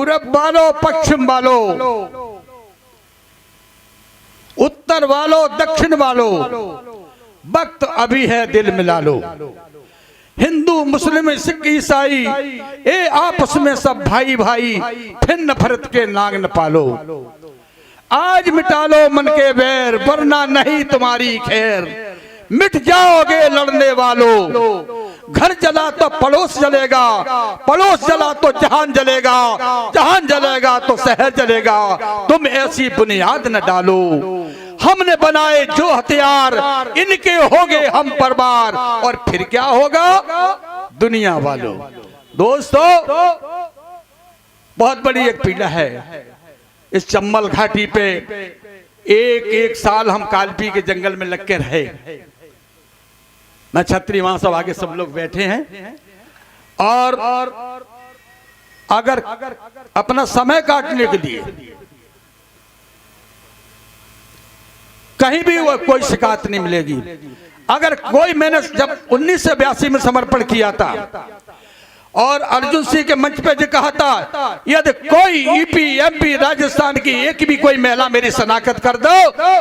पूरब वालों पश्चिम वालों, उत्तर वालों दक्षिण वालों, वक्त अभी है दिल मिला लो। हिंदू मुस्लिम सिख ईसाई ए आपस में सब भाई भाई, फिर नफरत के नाग न पालो। आज मिटा लो मन के बैर, वरना नहीं तुम्हारी खैर। मिट जाओगे लड़ने वालों, घर जला तो पड़ोस जलेगा, पड़ोस जला तो जहान जलेगा, जहान जलेगा तो शहर जलेगा। तुम ऐसी बुनियाद न डालो, हमने बनाए जो हथियार, इनके होंगे हम परवार, और फिर क्या होगा दुनिया वालों। दोस्तों, बहुत बड़ी एक पीड़ा है इस चंबल घाटी पे। एक साल हम कालपी के जंगल में लग के रहे। मैं छत्री, वहां सब आगे सब लोग बैठे हैं, और अगर अपना समय काटने के लिए कहीं भी कोई शिकायत नहीं मिलेगी। अगर कोई, मैंने जब 1982 में समर्पण किया था और अर्जुन सिंह के मंच पे जो कहा था, यदि कोई ईपी एमपी राजस्थान की एक भी कोई महिला मेरी शनाख्त कर दो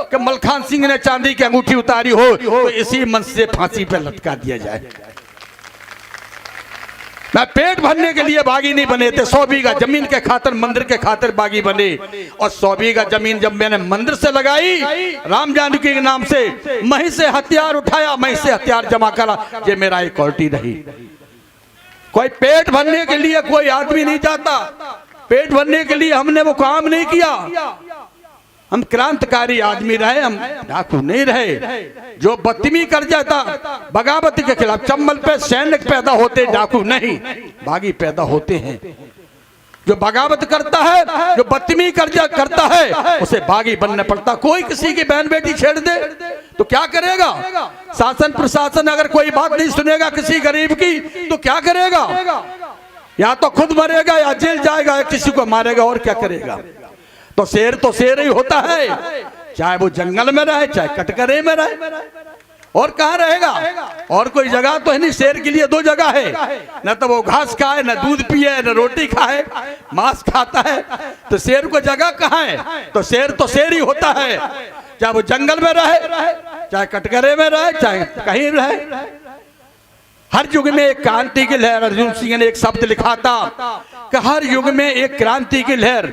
कि मलखान सिंह ने चांदी की अंगूठी उतारी हो, तो इसी मंच से फांसी पे लटका दिया जाए। मैं पेट भरने के लिए बागी नहीं बने थे, 100 बीघा जमीन के खातिर, मंदिर के खातिर बागी बने। और 100 बीघा जमीन जब मैंने मंदिर से लगाई, राम जानकी के नाम से, मही से हथियार उठाया, मही से हथियार जमा करा, ये मेरा एक क्वालिटी रही। कोई पेट भरने के लिए कोई आदमी नहीं जाता, पेट भरने के लिए हमने वो काम नहीं किया। हम क्रांतिकारी आदमी रहे, हम डाकू नहीं रहे। जो बदतमी कर जाता बगावती के खिलाफ, चंबल पे सैनिक पैदा होते, डाकू नहीं, बागी पैदा होते हैं। जो बगावत करता है, जो बदतमी करता है, उसे बागी बनना पड़ता। कोई किसी की बहन बेटी छेड़ दे तो क्या करेगा? शासन प्रशासन अगर कोई बात नहीं सुनेगा किसी गरीब की तो क्या करेगा? या तो खुद मरेगा या जेल जाएगा या किसी को मारेगा, और क्या करेगा? तो शेर ही होता है, चाहे वो जंगल में रहे चाहे कटघरे में रहे, और कहाँ रहेगा? और कोई जगह तो है नहीं। शेर के लिए 2 जगह है, न तो वो घास खाए, न दूध पिए, न रोटी खाए, मांस खाता है। तो शेर को जगह कहाँ है? तो शेर ही होता है, चाहे वो जंगल में रहे, चाहे कटघरे में रहे, चाहे कहीं रहे। हर युग में एक क्रांति की लहर, अर्जुन सिंह ने एक शब्द लिखा था कि हर युग में एक क्रांति की लहर,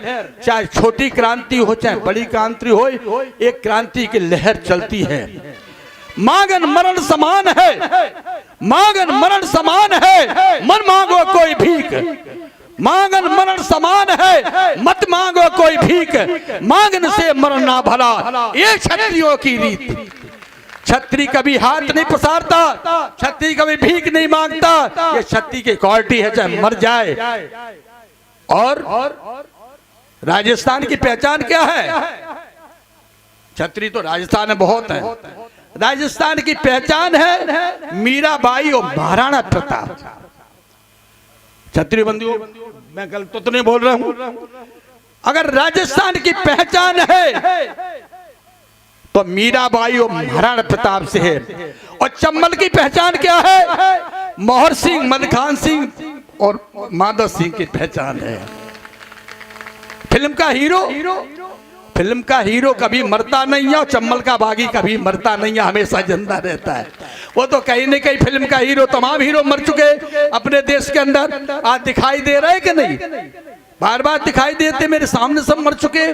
चाहे छोटी क्रांति हो चाहे बड़ी क्रांति हो, एक क्रांति की लहर चलती है। मांगन मरण समान है, मांगन मरण समान है, मन मांगो कोई भीख। मांगन मरण समान है, मत मांगो कोई भीख, मांगन से मरण ना भला, ये क्षत्रियों की रीत। छत्री कभी हाथ नहीं पसारता, छत्री कभी भीख नहीं मांगता, ये छत्री की क्वालिटी है, चाहे मर जाए। और राजस्थान की पहचान क्या है? छत्री तो राजस्थान में बहुत है। राजस्थान की पहचान है मीराबाई और महाराणा प्रताप। छत्री बंधुओं, मैं गलत तो नहीं बोल रहा हूं। अगर राजस्थान की पहचान है तो मीराबाई और महाराणा प्रताप से है। और चंबल की पहचान क्या है? मोहर सिंह, मलखान सिंह और माधव सिंह की पहचान है। फिल्म का हीरो कभी मरता नहीं है, और चंबल का बागी कभी मरता नहीं है, हमेशा जिंदा रहता है। वो तो कहीं न कहीं फिल्म का हीरो, तमाम हीरो मर चुके अपने देश के अंदर, आज दिखाई दे रहे कि नहीं? बार बार दिखाई देते, मेरे सामने सब मर चुके।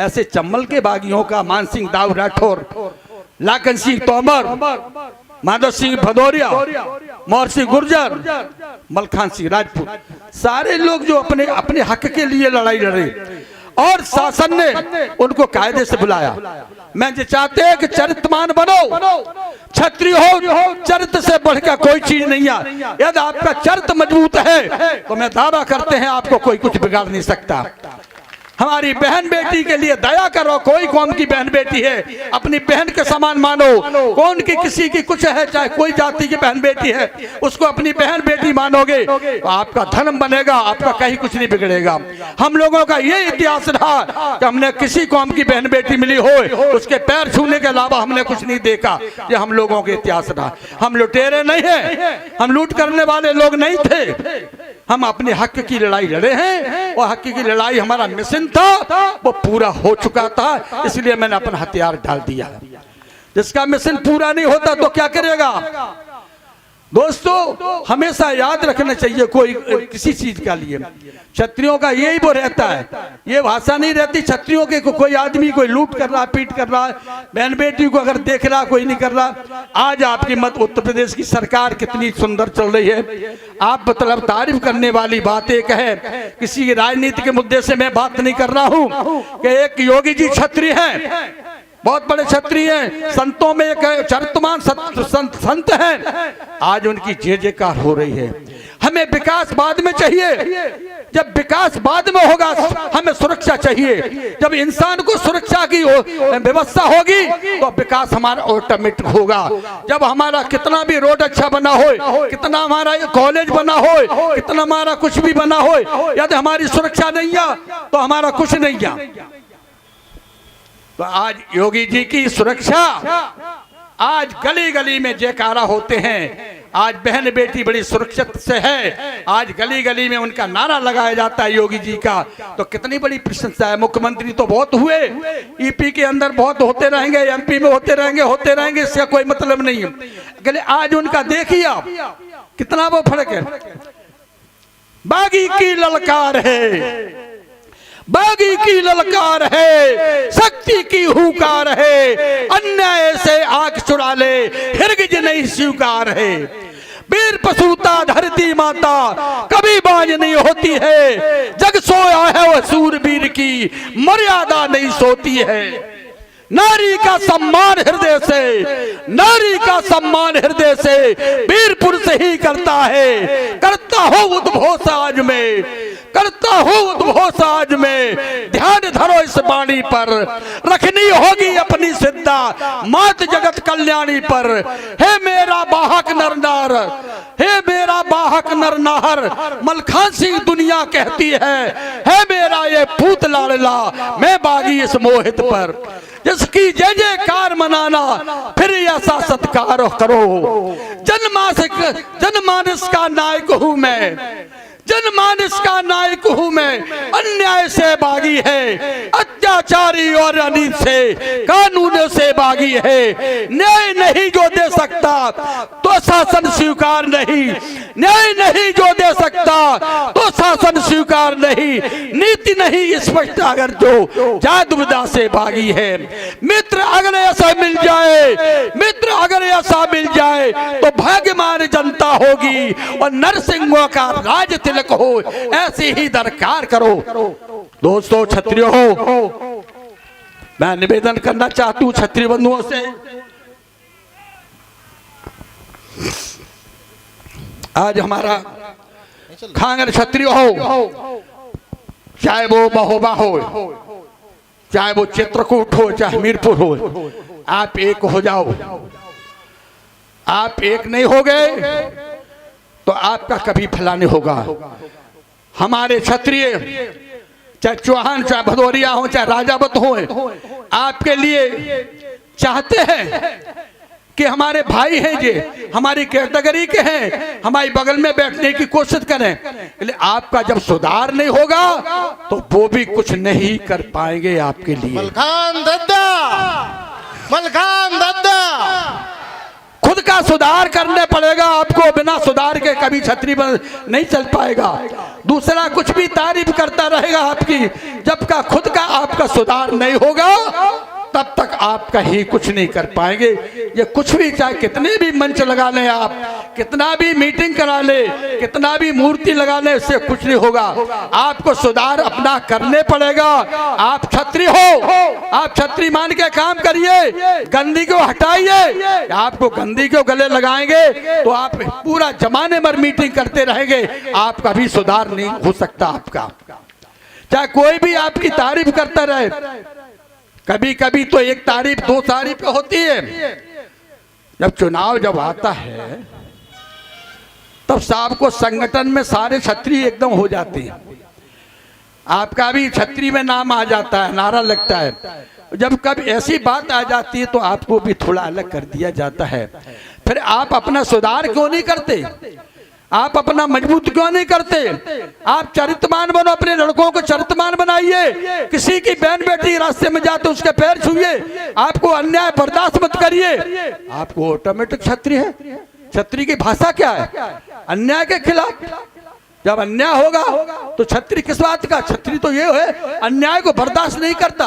ऐसे चंबल के बागियों का मान सिंह दाऊ राठौर, लाखन सिंह तोमर, माधव सिंह भदौरिया, मोहर सिंह गुर्जर, मलखान सिंह राजपूत, सारे लोग जो अपने अपने हक के लिए लड़ाई लड़े, और शासन ने उनको कायदे से बुलाया। मैं जो चाहते हैं कि चरित्रमान बनो, क्षत्रिय हो, चरित्र से बढ़कर कोई चीज नहीं है। यदि आपका चरित्र मजबूत है तो मैं दावा करते हैं आपको कोई कुछ बिगाड़ नहीं सकता। हमारी बहन बेटी के लिए दया करो। कोई कौम की बहन बेटी है, अपनी बहन के समान मानो। कौन की किसी की कुछ है, चाहे कोई जाति की बहन बेटी है, उसको अपनी बहन बेटी मानोगे तो आपका धर्म बनेगा, आपका कहीं कुछ नहीं बिगड़ेगा। हम लोगों का ये इतिहास रहा कि हमने किसी कौम की बहन बेटी मिली हो, उसके पैर छूने के अलावा हमने कुछ नहीं देखा। ये हम लोगों के इतिहास रहा। हम लुटेरे नहीं है, हम लूट करने वाले लोग नहीं थे। हम अपने हक की लड़ाई लड़े हैं, और हकीकी लड़ाई हमारा मिशन था वो पूरा हो चुका था, इसलिए मैंने अपना हथियार डाल दिया। जिसका मिशन पूरा नहीं होता तो क्या करेगा? दोस्तों हमेशा याद रखना चाहिए कोई किसी चीज का लिए क्षत्रियों का यही वो रहता है, ये भाषा नहीं रहती क्षत्रियों के कोई आदमी कोई लूट कर रहा, पीट कर रहा, बहन बेटी को अगर देख रहा कोई नहीं कर रहा। आज आपकी मत उत्तर प्रदेश की सरकार कितनी सुंदर चल रही है। आप मतलब तारीफ करने वाली बात एक है, किसी राजनीति के मुद्दे से मैं बात नहीं कर रहा हूँ कि एक योगी जी क्षत्रिय है, बहुत बड़े क्षत्रिय हैं, संतों में एक चरित्रमान संत हैं, आज उनकी जय जयकार हो रही है। हमें विकास बाद में चाहिए, जब विकास बाद में होगा हमें सुरक्षा चाहिए। जब इंसान को सुरक्षा की व्यवस्था होगी तो विकास हमारा ऑटोमेटिक होगा। जब हमारा कितना भी रोड अच्छा बना हो, कितना हमारा कॉलेज बना हो, कितना हमारा कुछ भी बना हो, यदि हमारी सुरक्षा नहीं है तो हमारा कुछ नहीं है। तो आज योगी जी की सुरक्षा, आज गली गली में जयकारा होते हैं, आज बहन बेटी बड़ी सुरक्षित से है, आज गली गली में उनका नारा लगाया जाता है योगी जी का, तो कितनी बड़ी प्रशंसा है। मुख्यमंत्री तो बहुत हुए, ईपी के अंदर बहुत होते रहेंगे, एमपी में होते रहेंगे, इससे कोई मतलब नहीं है। आज उनका देखिए आप कितना वो फर्क है। बागी की ललकार है, बागी की ललकार है, शक्ति की हुकार है, अन्याय से आंख चुरा ले हिरगिज नहीं स्वीकार है। वीर पशुता धरती माता कभी बाज नहीं होती है, जग सोया है वह सूरवीर की मर्यादा नहीं सोती है। नारी का सम्मान हृदय से, नारी का सम्मान हृदय से वीर पुरुष ही करता है। करता हो उद्घोष आज में, करता हो उद्घोष आज में, ध्यान धरो इस वाणी पर, रखनी होगी अपनी सिद्धा मात जगत कल्याणी पर। हे मेरा बाहक नर नार, हे मेरा बाहक नर नाहर, मलखान सिंह दुनिया कहती है मेरा ये पूत लाडला, मैं बागी इस मोहित पर। जिसकी जय जयकार मनाना फिर ऐसा सत्कार करो। जनमानस का नायक हूँ मैं, जनमानस का नायक हूँ मैं, अन्याय से बागी है, अत्याचारी और अनीत से कानून से बागी है। न्याय नहीं जो दे सकता तो शासन स्वीकार नहीं, न्याय नहीं जो दे सकता तो शासन स्वीकार नहीं, नीति नहीं स्पष्ट अगर जो जादुविदा से बागी है। मित्र अगर ऐसा मिल जाए, मित्र अगर ऐसा मिल जाए तो भाग्यमान जनता होगी और नरसिंहों का राज तिलक हो, ऐसी ही दरकार करो। दोस्तों क्षत्रियो हो, मैं निवेदन करना चाहती हूँ क्षत्रिय बंधुओं से, आज हमारा खांगर क्षत्रिय हो, चाहे वो महोबा हो, चाहे वो चित्रकूट हो, चाहे मीरपुर हो, आप एक हो जाओ। आप एक नहीं हो गए तो आपका कभी भला नहीं होगा। हमारे क्षत्रिय चाहे चौहान, चाहे भदौरिया हो, चाहे राजावत हो, आपके लिए चाहते हैं कि हमारे भाई हैं जे हमारी कैटेगरी के हैं, हमारी बगल में बैठने की कोशिश करें। इसलिए आपका जब सुधार नहीं होगा तो वो भी कुछ नहीं कर पाएंगे आपके लिए। मलखान दद्दा, मलखान दद्दा, खुद का सुधार करने पड़ेगा आपको, बिना सुधार के कभी छतरी नहीं चल पाएगा। दूसरा कुछ भी तारीफ करता रहेगा आपकी, जब का खुद का आपका सुधार नहीं होगा तब तक आप कहीं कुछ नहीं कर पाएंगे। ये कुछ भी, चाहे कितने भी मंच लगा लें आप, कितना भी मीटिंग करा ले, कितना भी मूर्ति लगा ले, इससे कुछ नहीं होगा। आपको सुधार अपना करने पड़ेगा। आप छत्री हो, आप छत्री मान के काम करिए, गंदी को हटाइए। आपको गंदी को गले लगाएंगे तो आप पूरा जमाने भर मीटिंग करते रहेंगे, आपका भी सुधार नहीं हो सकता आपका। चाहे कोई भी आपकी तारीफ करता रहे, कभी कभी तो एक तारीफ दो तारीफ होती है। जब चुनाव जब आता है तब साहब को संगठन में सारे छत्री एकदम हो जाते हैं, आपका भी छत्री में नाम आ जाता है, नारा लगता है। जब कभी ऐसी बात आ जाती है तो आपको भी थोड़ा अलग कर दिया जाता है। फिर आप अपना सुधार क्यों नहीं करते? आप अपना मजबूत क्यों नहीं करते? आप चरित्रवान बनो, अपने लड़कों को चरित्रवान बनाइए। किसी की बहन बेटी रास्ते में जाते उसके पैर छुइए। आपको अन्याय बर्दाश्त मत करिए। आपको ऑटोमेटिक क्षत्रिय है। क्षत्रिय की भाषा क्या है? अन्याय के खिलाफ। जब अन्याय होगा तो क्षत्रिय किस बात का? क्षत्रिय तो ये है अन्याय को बर्दाश्त नहीं करता,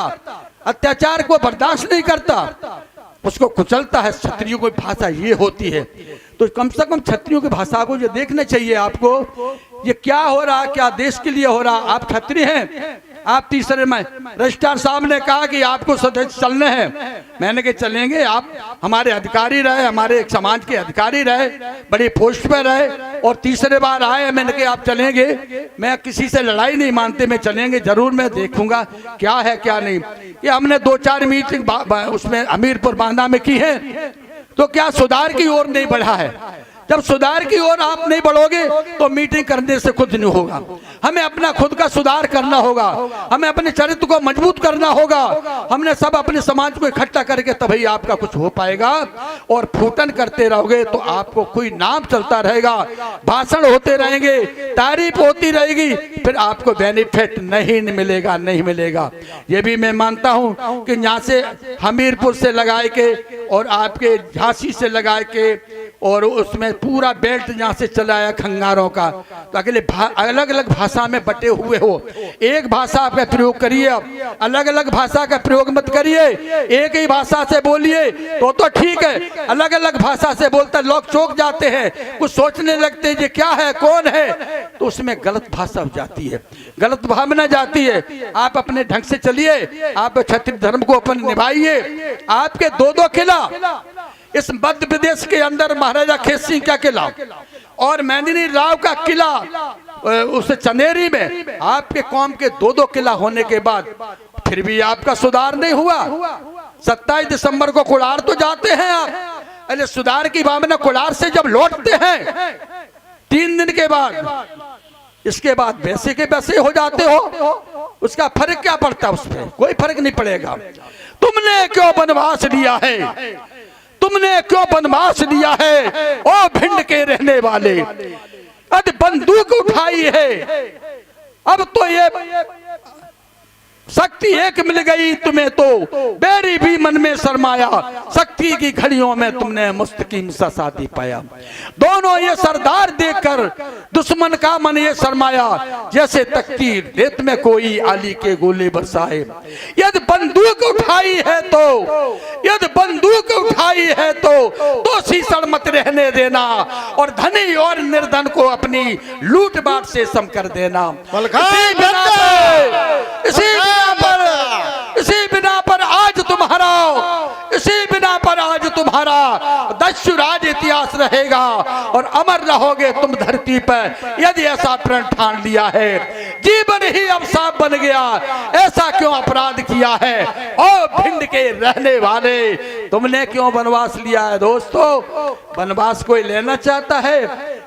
अत्याचार को बर्दाश्त नहीं करता, उसको कुचलता है। क्षत्रियों की भाषा ये होती है। तो कम से कम क्षत्रियों की भाषा को ये देखना चाहिए आपको, ये क्या हो रहा, क्या देश के लिए हो रहा। आप क्षत्रिय हैं। आप तीसरे में रजिस्ट्रार साहब ने कहा कि आपको सदस्य चलने हैं। मैंने कहा चलेंगे, आप हमारे अधिकारी रहे, हमारे एक समाज के अधिकारी रहे, बड़ी पोस्ट पे रहे और तीसरे बार आए। मैंने कहा आप चलेंगे, मैं किसी से लड़ाई नहीं मानते, मैं चलेंगे जरूर, मैं देखूंगा क्या है क्या नहीं। ये हमने 2-4 मीटिंग उसमें हमीरपुर बांदा में की है, तो क्या सुधार की ओर नहीं बढ़ा है? जब सुधार की ओर आप नहीं बढ़ोगे तो मीटिंग करने से खुद नहीं होगा। हमें अपना खुद का सुधार करना होगा, हमें अपने चरित्र को मजबूत करना होगा। हमने सब अपने समाज को इकट्ठा करके तभी आपका कुछ हो पाएगा। और फूटन करते रहोगे तो आपको कोई नाम चलता रहेगा, भाषण होते रहेंगे, तारीफ होती रहेगी, फिर आपको बेनिफिट नहीं मिलेगा, नहीं मिलेगा। ये भी मैं मानता हूँ कि यहाँ से हमीरपुर से लगाए के और आपके झांसी से लगाए के और उसमें पूरा बेल्ट जहाँ से चलाया खंगारों का, तो अगले अलग अलग भाषा में बटे हुए हो। एक भाषा का प्रयोग करिए, अब अलग अलग भाषा का प्रयोग मत करिए। एक ही भाषा से बोलिए तो ठीक है, अलग अलग भाषा से बोलते लोग चौंक जाते हैं, कुछ सोचने लगते हैं ये क्या है, कौन है, तो उसमें गलत भाषा हो जाती है, गलत भावना जाती है। आप अपने ढंग से चलिए, आप क्षत्रिय धर्म को अपन निभाइए। आपके 2 किला इस मध्य प्रदेश के अंदर, महाराजा खेत सिंह का किला और मेदिनी राव का किला उस चंदेरी में, आपके कौम के 2 किला होने के बाद फिर भी आपका सुधार नहीं हुआ। 27 दिसंबर को कुड़ार तो जाते हैं आप, अरे सुधार की भावना कुड़ार से जब लौटते हैं 3 दिन के बाद, इसके बाद वैसे के वैसे हो जाते हो, उसका फर्क क्या पड़ता? उसमें कोई फर्क नहीं पड़ेगा। तुमने क्यों वनवास लिया है? तुमने क्यों वनवास लिया है? ओ भिंड के रहने वाले, अब बंदूक उठाई है, अब तो ये शक्ति एक मिल गई तुम्हें, तो बेरी भी मन में शर्माया, शक्ति की घड़ियों में तुमने मुस्तकीम सा साथी पाया। दोनों ये सरदार देखकर दुश्मन का मन ये शर्माया, जैसे तकदीर रेत में कोई आली के गोले बरसाए। यदि बंदूक उठाई है तो, यदि बंदूक उठाई है तो शीशड़ मत रहने देना और धनी और निर्धन को अपनी लूट बाट से सम कर देना। इसी बिना पर आज तुम्हारा, इसी बिना पर आज तुम्हारा दस्युराज इतिहास रहेगा और अमर रहोगे तुम धरती पर। यदि ऐसा प्रण ठान लिया है, जीवन ही अब साफ बन गया, ऐसा क्यों अपराध किया है? ओ भिंड के रहने वाले, तुमने क्यों वनवास लिया है? दोस्तों, वनवास कोई लेना चाहता है?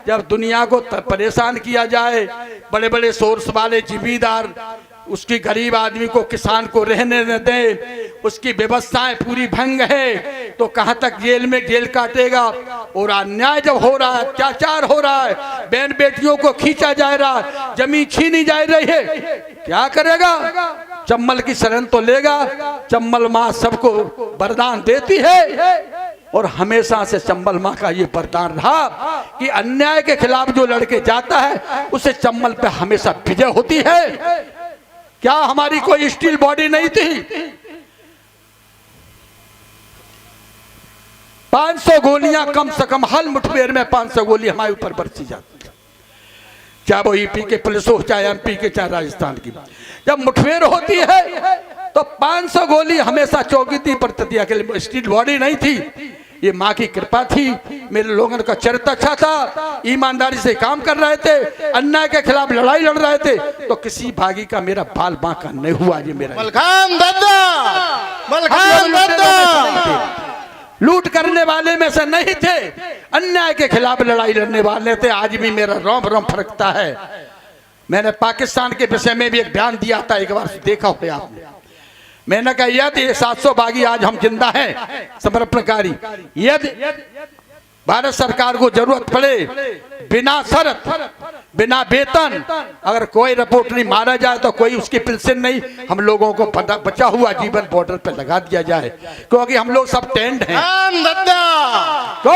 जब दुनिया को परेशान किया जाए, बड़े बड़े सोर्स वाले जिम्मेदार उसकी गरीब आदमी को, किसान को रहने न दे, उसकी व्यवस्थाएं पूरी भंग है, तो कहां तक जेल में जेल काटेगा? और अन्याय जब हो रहा है, अत्याचार हो रहा है, बहन बेटियों को खींचा जा रहा है, जमीन छीनी जा रही है, क्या करेगा? चम्मल की शरण तो लेगा। चम्मल माँ सबको वरदान देती है और हमेशा से चम्बल माँ का ये वरदान रहा कि अन्याय के खिलाफ जो लड़के जाता है उसे चम्बल पे हमेशा विजय होती है। क्या हमारी कोई स्टील बॉडी नहीं थी? 500 गोलियां कम से कम हर मुठभेड़ में 500 गोली हमारे ऊपर बरसी जाती है, चाहे वो यूपी के पुलिस हो, चाहे एमपी के, चाहे राजस्थान की। जब मुठभेड़ होती है तो 500 गोली हमेशा चौकी थी, पर स्टील बॉडी नहीं थी। ये माँ की कृपा थी, मेरे लोगों का चरित्र अच्छा था, ईमानदारी से काम कर रहे थे, अन्याय के खिलाफ लड़ाई लड़ रहे थे, तो किसी भागी का मेरा बाल बांका नहीं हुआ। ये मेरा मलखान दादा लूट करने वाले में से नहीं थे, अन्याय के खिलाफ लड़ाई लड़ने वाले थे। आज भी मेरा रोम रोम फरकता है। मैंने पाकिस्तान के विषय में भी एक बयान दिया था, एक बार देखा हो आपने। मैंने कहा यदि 700 बागी आज हम जिंदा हैं समर्पणकारी, यदि भारत सरकार को जरूरत पड़े बिना शर्त बिना वेतन अगर कोई रिपोर्ट नहीं मारा जाए तो कोई उसकी पेंशन नहीं, हम लोगों को बचा हुआ जीवन बॉर्डर पे लगा दिया जाए, क्योंकि हम लोग सब टेंट हैं। तो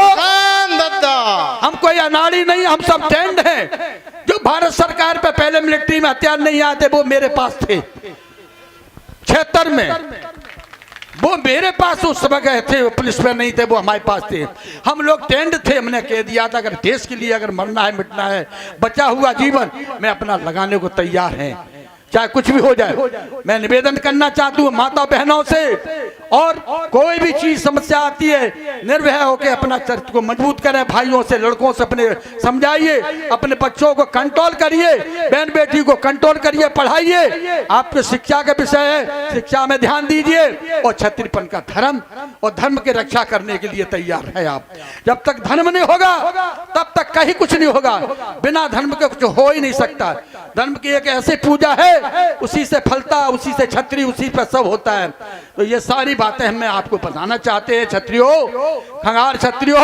हम कोई अनाड़ी नहीं, हम सब टेंट हैं। जो भारत सरकार पे पहले मिलिट्री में हथियार नहीं आते वो मेरे पास थे 76 में, वो मेरे पास उस समय गए थे, पुलिस में नहीं थे, वो हमारे पास थे। हम लोग टेंट थे, हमने कह दिया था अगर देश के लिए अगर मरना है मिटना है बचा हुआ जीवन मैं अपना लगाने को तैयार है, चाहे कुछ भी हो जाए। मैं निवेदन करना चाहती हूँ माता बहनों से, और कोई भी चीज समस्या आती है निर्भय होकर अपना चरित्र को मजबूत करें, भाइयों से लड़कों से अपने समझाइए, अपने बच्चों को कंट्रोल करिए, बहन बेटी को कंट्रोल करिए, पढ़ाइए। आपके शिक्षा का विषय है, शिक्षा में ध्यान दीजिए, और क्षत्रियपन का धर्म और धर्म की रक्षा करने के लिए तैयार है आप। जब तक धर्म नहीं होगा तब तक कहीं कुछ नहीं होगा, बिना धर्म के कुछ हो ही नहीं सकता। धर्म की एक ऐसी पूजा है उसी से फलता, उसी से छत्री, उसी पर सब होता है। तो ये सारी बातें हमें आपको बताना चाहते हैं। क्षत्रियो, खंगार क्षत्रियो,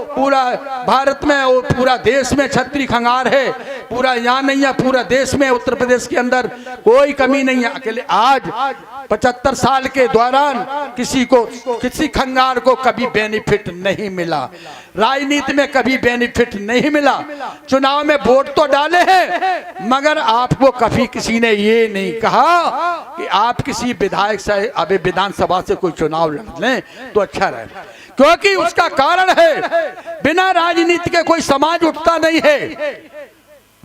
पूरा भारत में और पूरा देश में क्षत्रिय खंगार है, पूरा यहाँ नहीं है, पूरा देश में उत्तर प्रदेश के अंदर कोई कमी नहीं है। अकेले आज 75 साल के दौरान किसी खंगार को कभी बेनिफिट नहीं मिला, राजनीति में कभी बेनिफिट नहीं मिला। चुनाव में वोट तो डाले हैं मगर आपको कभी किसी ने ये नहीं कहा कि आप किसी विधायक से अभी विधानसभा से कोई चुनाव लड़ लें तो अच्छा रहे, क्योंकि उसका कारण है बिना राजनीति के कोई समाज उठता नहीं है।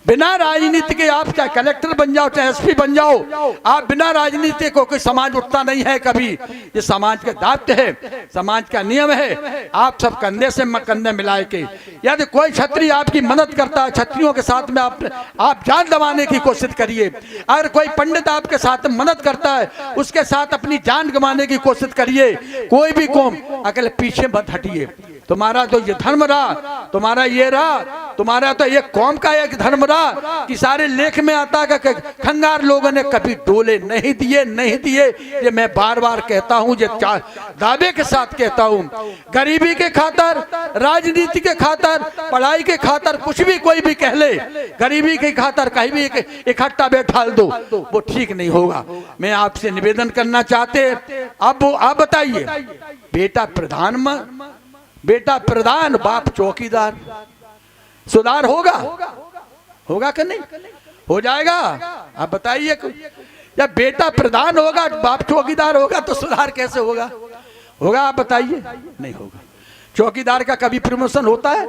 बिना राजनीति के आप चाहे कलेक्टर बन जाओ चाहे एसपी बन जाओ, आप बिना राजनीति को कोई समाज उठता नहीं है कभी। ये समाज का दायित्व है, समाज का नियम है। आप सब कंधे से कंधे मिलाए के, यदि कोई क्षत्रिय आपकी मदद करता है, क्षत्रियों के साथ में आप जान गंवाने की कोशिश करिए। अगर कोई पंडित आपके साथ मदद करता है उसके साथ अपनी जान गंवाने की कोशिश करिए। कोई भी कौम अकेले पीछे मत हटिए। तुम्हारा तो ये धर्म रहा, तुम्हारा ये रहा, तुम्हारा तो ये कौम का एक धर्म रहा कि सारे लेख में आता कि खंगार लोगों ने कभी डोले नहीं दिए। ये मैं बार बार कहता हूँ, ये दावे के साथ कहता हूँ। गरीबी के खातर, राजनीति के खातर, पढ़ाई के खातर कुछ भी कोई भी कह ले, गरीबी के खातर कहीं भी इकट्ठा बैठा दो, वो ठीक नहीं होगा। मैं आपसे निवेदन करना चाहते, अब आप बताइए, बेटा प्रधान बाप चौकीदार, सुधार होगा कि नहीं? हो जाएगा? आप बताइए। जब बेटा प्रधान होगा बाप चौकीदार होगा तो सुधार कैसे होगा? आप बताइए। नहीं होगा। चौकीदार का कभी प्रमोशन होता है?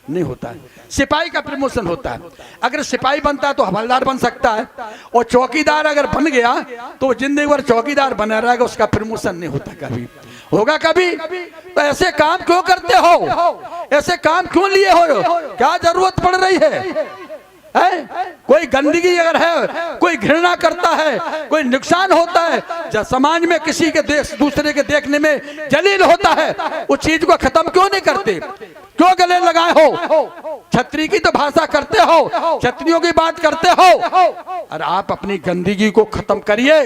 नहीं होता है। सिपाही का प्रमोशन होता है। अगर सिपाही बनता है तो हवलदार बन सकता है, और चौकीदार अगर बन गया तो जिंदगी भर चौकीदार बना रहेगा, उसका प्रमोशन नहीं होता कभी। होगा कभी? तो ऐसे काम क्यों करते हो? ऐसे काम क्यों लिए हो? क्या जरूरत पड़ रही है? कोई गंदगी अगर है, कोई घृणा करता है, कोई नुकसान होता है, जब समाज में किसी के दूसरे के देखने में जलील होता है, उस चीज को खत्म क्यों नहीं करते? क्यों गले लगाए हो? छत्री की तो भाषा करते हो, छत्रियों की बात करते हो, और आप अपनी गंदगी को खत्म करिए।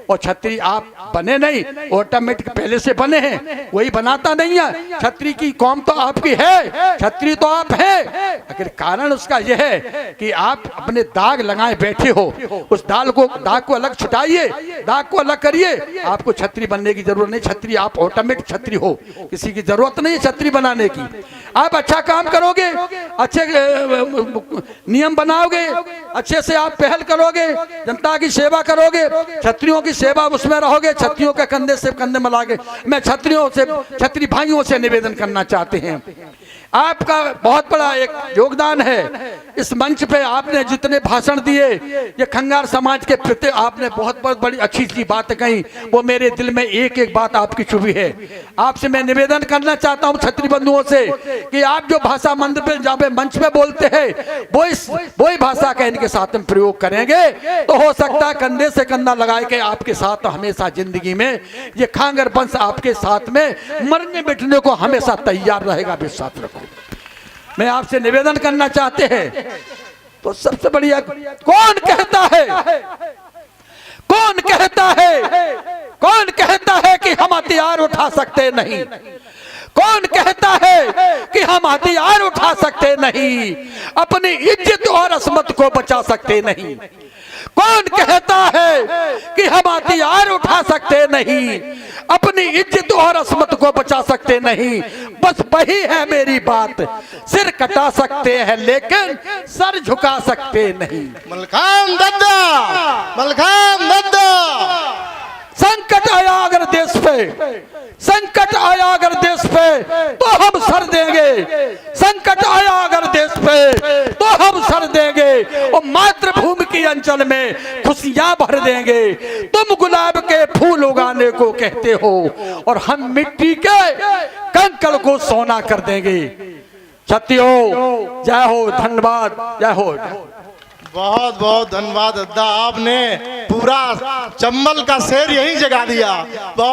और छत्री आप बने नहीं, ऑटोमेटिक पहले से बने हैं, वही बनाता नहीं है। छत्री की कौम तो आपकी है, छत्री तो आप है, अगर कारण उसका यह है कि आप अपने दाग लगाए बैठे हो। उस दाग को अलग छुटाइए, दाग को अलग करिए। आपको छत्री बनने की जरूरत नहीं, छत्री आप ऑटोमेटिक छत्री हो, किसी की जरूरत नहीं है छत्री बनाने की। आप अच्छा काम करोगे, अच्छे नियम बनाओगे, अच्छे से आप पहल करोगे, जनता की सेवा करोगे, छत्रियों की सेवा उसमें रहोगे, छत्रियों के कंधे से कंधे मिलाओगे। मैं छत्री भाइयों से निवेदन करना चाहते हैं, आपका बहुत बड़ा एक योगदान है। इस मंच पे आपने जितने भाषण दिए, ये खंगार समाज के प्रति आपने बहुत बड़ी अच्छी सी बातें कही, वो मेरे दिल में एक एक बात आपकी छुपी है। आपसे मैं निवेदन करना चाहता हूँ छत्री बंधुओं से कि आप जो भाषा मंच पे जहाँ पे मंच पे बोलते हैं वही भाषा का इनके साथ में प्रयोग करेंगे तो हो सकता है कंधे से कंधा लगाए के आपके साथ हमेशा जिंदगी में ये खंगार वंश आपके साथ में मरने बैठने को हमेशा तैयार रहेगा। विश्वास रखो। मैं आपसे निवेदन करना चाहते हैं, तो सबसे बढ़िया कौन कहता है कि हम हथियार उठा सकते नहीं? कौन कहता है कि हम हथियार उठा सकते नहीं, अपनी इज्जत और असमत को बचा सकते नहीं? कौन कहता है कि हम हथियार उठा सकते नहीं, अपनी इज्जत और असमत को बचा सकते नहीं? बस वही है मेरी बात, सिर कटा सकते हैं लेकिन सर झुका सकते नहीं। मलखान दद्दा, मलखान दद्दा। संकट आया अगर देश पे, संकट आया अगर देश पे तो हम सर देंगे, संकट आया अगर देश पे तो हम सर देंगे और मातृभूमि की अंचल में खुशियां भर देंगे। तुम गुलाब के फूल उगाने को कहते हो और हम मिट्टी के कंकड़ को सोना कर देंगे। सत्य हो, जय हो, धन्यवाद, जय हो। बहुत बहुत धन्यवाद दद्दा, आपने पूरा चंबल का शेर यही जगा दिया। बहुत